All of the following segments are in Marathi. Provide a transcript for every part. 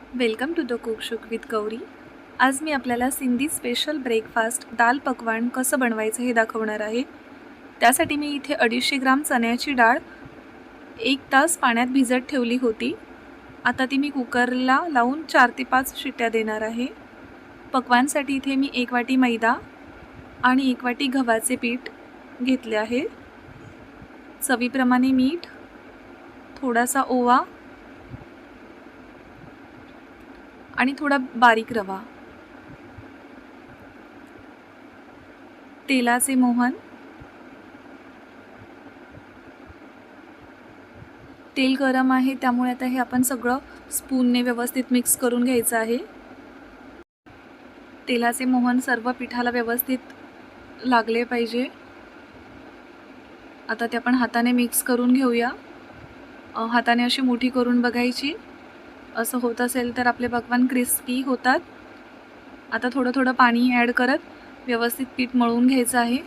वेलकम टू द कुक शुक विथ गौरी। आज मी आपल्याला सिंधी स्पेशल ब्रेकफास्ट दाल पकवान कसं बनवायचं हे दाखवणार आहे। त्यासाठी मी इथे 250 ग्राम चण्याची डाळ 1 तास पाण्यात भिजत ठेवली होती। आता ती मी कुकरला लावून 4 ते 5 शिट्ट्या देणार आहे। पकवानसाठी इथे मी 1 वाटी मैदा आणि 1 वाटी गव्हाचे पीठ घेतले आहे। चवीप्रमाणे मीठ, थोडासा ओवा आणि थोडा बारीक रवा, तेलाचे मोहन, तेल गरम आहे त्यामुळे आता हे आपण सगळं स्पूनने व्यवस्थित मिक्स करून घ्यायचं आहे। तेलाचे मोहन सर्व पिठाला व्यवस्थित लागले पाहिजे। आता ते आपण हाताने मिक्स करून घेऊया। हाताने अशी मुठी करून बघायची, असं होत असेल तर आपले पकवान क्रिस्पी होतात। आता थोडं थोडं पाणी ॲड करत व्यवस्थित पीठ मळून घ्यायचं आहे।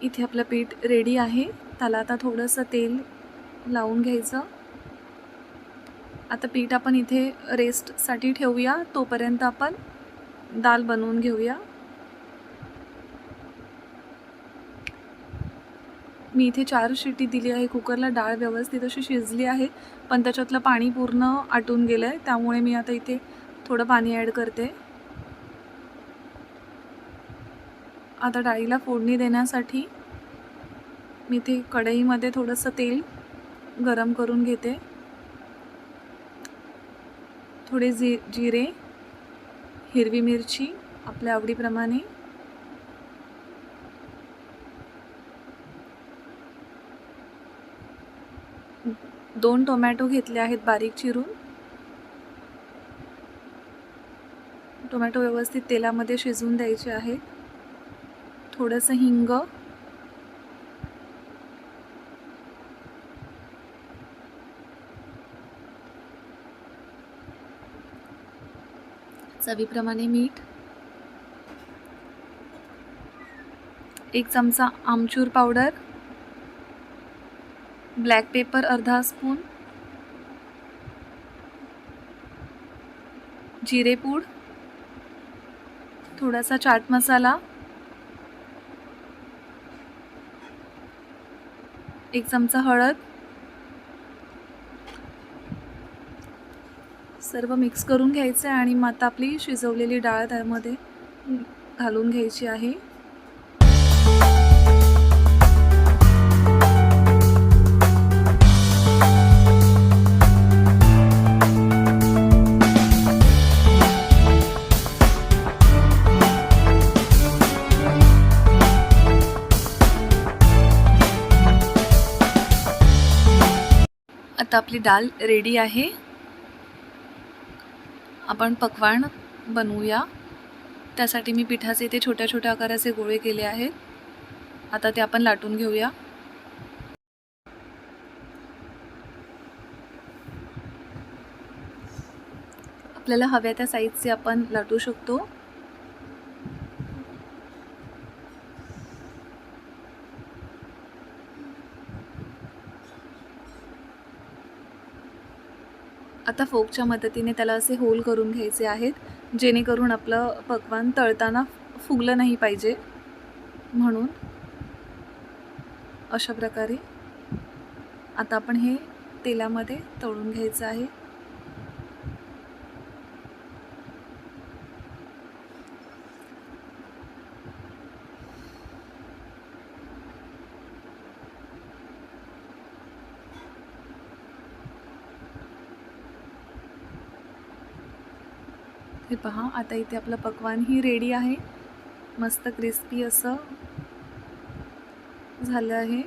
इथे आपलं पीठ रेडी आहे। त्याला आता थोडंसं तेल लावून घ्यायचं। आता पीठ आपण इथे रेस्टसाठी ठेवूया, तोपर्यंत आपण दाल बनवून घेऊया। मी इथे 4 शिट्टी दिली आहे कुकरला। डाळ व्यवस्थित अशी शिजली आहे, पण त्याच्यातलं पाणी पूर्ण आटून गेलं आहे, त्यामुळे मी आता इथे थोडं पाणी ॲड करते। आता डाळीला फोडणी देण्यासाठी मी इथे कढईमध्ये थोडंसं तेल गरम करून घेते। थोडे जिरे, हिरवी मिरची आपल्या आवडीप्रमाणे, दोन टोमॅटो घेतले आहेत बारीक चिरून। टोमॅटो व्यवस्थित तेलामध्ये शिजवून द्यायचे आहे। थोडंसं हिंग, चवीप्रमाणे मीठ, 1 चमचा आमचूर पावडर, ब्लॅक पेपर अर्धा स्पून, जिरेपूड, थोडासा चाट मसाला, 1 चमचा हळद, सर्व मिक्स करून घ्यायचं आहे। आणि मग आता आपली शिजवलेली डाळ त्यामध्ये घालून घ्यायची आहे। आता आपली डाळ रेडी आहे। आपण पकवान बनवूया। त्यासाठी मी पिठाचे इथे छोट्या छोट्या आकाराचे गोळे केले आहेत। आता ते आपण लाटून घेऊया। आपल्याला हव्या त्या साईजचे आपण लाटू शकतो। आता फोकच्या मदतीने त्याला असे होल करून घ्यायचे आहेत, जेणेकरून आपलं पकवान तळताना फुगलं नाही पाहिजे, म्हणून अशा प्रकारे आता आपण हे तेलामध्ये तळून घ्यायचं आहे। हे पहा, आता इथे आपलं पकवान ही रेडी आहे। मस्त क्रिस्पी असं झालं आहे।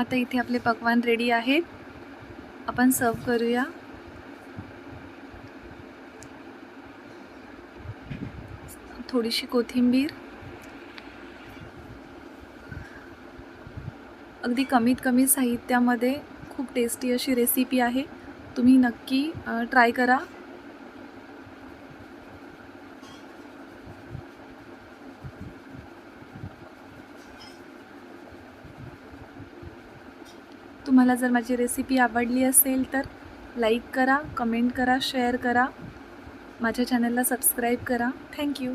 आता इथे आपले पक्वान रेडी आहेत, आपण सर्व करूया. थोडीशी कोथिंबीर, अगदी कमीत कमी साहित्यामध्ये खूप टेस्टी अशी रेसिपी आहे. तुम्ही नक्की ट्राय करा. तुम्हाला जर माझी रेसिपी आवडली असेल तर लाईक करा, कमेंट करा, शेअर करा, माझ्या चॅनलला सबस्क्राईब करा. थँक्यू.